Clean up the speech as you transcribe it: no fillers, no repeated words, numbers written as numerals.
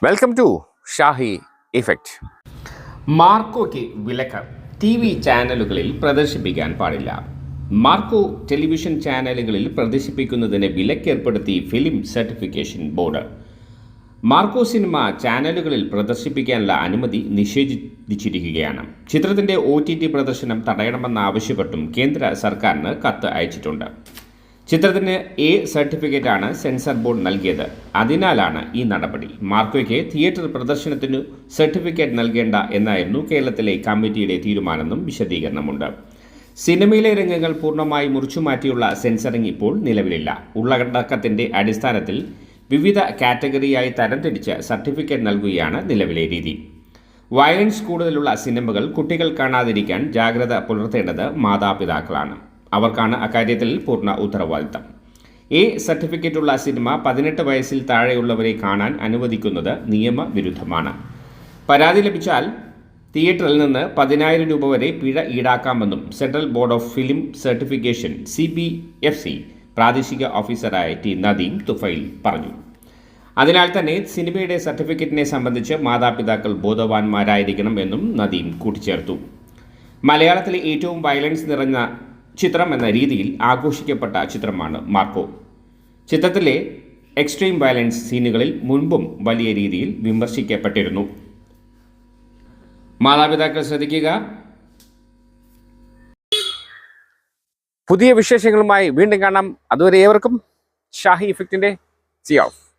Welcome to Shahi effect. മാർക്കോയ്ക്ക് വിലക്ക്. TV ചാനലുകളിൽ പ്രദർശിപ്പിക്കാൻ പാടില്ല. മാർക്കോ ടെലിവിഷൻ ചാനലുകളിൽ പ്രദർശിപ്പിക്കുന്നതിന് വിലക്കേർപ്പെടുത്തി film certification board. Marco cinema ചാനലുകളിൽ പ്രദർശിപ്പിക്കാനുള്ള അനുമതി നിഷേധിച്ചിരിക്കുകയാണ്. ചിത്രത്തിന്റെ OTT പ്രദർശനം തടയണമെന്നാവശ്യപ്പെട്ടും കേന്ദ്ര സർക്കാരിന് കത്ത് അയച്ചിട്ടുണ്ട്. ചിത്രത്തിന് A സർട്ടിഫിക്കറ്റാണ് സെൻസർ ബോർഡ് നൽകിയത്. അതിനാലാണ് ഈ നടപടി. മാർക്കോയ്ക്ക് തിയേറ്റർ പ്രദർശനത്തിനു സർട്ടിഫിക്കറ്റ് നൽകേണ്ട എന്നായിരുന്നു കേരളത്തിലെ കമ്മിറ്റിയുടെ തീരുമാനമെന്നും വിശദീകരണമുണ്ട്. സിനിമയിലെ രംഗങ്ങൾ പൂർണ്ണമായി മുറിച്ചുമാറ്റിയുള്ള സെൻസറിംഗ് ഇപ്പോൾ നിലവിലില്ല. ഉള്ളടക്കത്തിന്റെ അടിസ്ഥാനത്തിൽ വിവിധ കാറ്റഗറിയായി തരംതിരിച്ച് സർട്ടിഫിക്കറ്റ് നൽകുകയാണ് നിലവിലെ രീതി. വയലൻസ് കൂടുതലുള്ള സിനിമകൾ കുട്ടികൾ കാണാതിരിക്കാൻ ജാഗ്രത പുലർത്തേണ്ടത് മാതാപിതാക്കളാണ്. അവർക്കാണ് അക്കാര്യത്തിൽ പൂർണ്ണ ഉത്തരവാദിത്തം. A സർട്ടിഫിക്കറ്റുള്ള സിനിമ 18 വയസ്സിൽ താഴെയുള്ളവരെ കാണാൻ അനുവദിക്കുന്നത് നിയമവിരുദ്ധമാണ്. പരാതി ലഭിച്ചാൽ തിയേറ്ററിൽ നിന്ന് 10,000 രൂപ വരെ പിഴ ഈടാക്കാമെന്നും central board of film certification CBFC പ്രാദേശിക ഓഫീസറായ T. നദീം തുഫൈൽ പറഞ്ഞു. അതിനാൽ തന്നെ സിനിമയുടെ സർട്ടിഫിക്കറ്റിനെ സംബന്ധിച്ച് മാതാപിതാക്കൾ ബോധവാന്മാരായിരിക്കണം എന്നും നദീം കൂട്ടിച്ചേർത്തു. മലയാളത്തിലെ ഏറ്റവും വയലൻസ് നിറഞ്ഞ ചിത്രം എന്ന രീതിയിൽ ആഘോഷിക്കപ്പെട്ട ചിത്രമാണ് മാർക്കോ. ചിത്രത്തിലെ എക്സ്ട്രീം വയലൻസ് സീനുകളിൽ മുൻപും വലിയ രീതിയിൽ വിമർശിക്കപ്പെട്ടിരുന്നു. മാതാപിതാക്കൾ ശ്രദ്ധിക്കുക. പുതിയ വിശേഷങ്ങളുമായി വീണ്ടും കാണാം. അതുവരെ ഏവർക്കും ഷാഹി ഇഫക്റ്റിന്റെ സി ഓഫ്.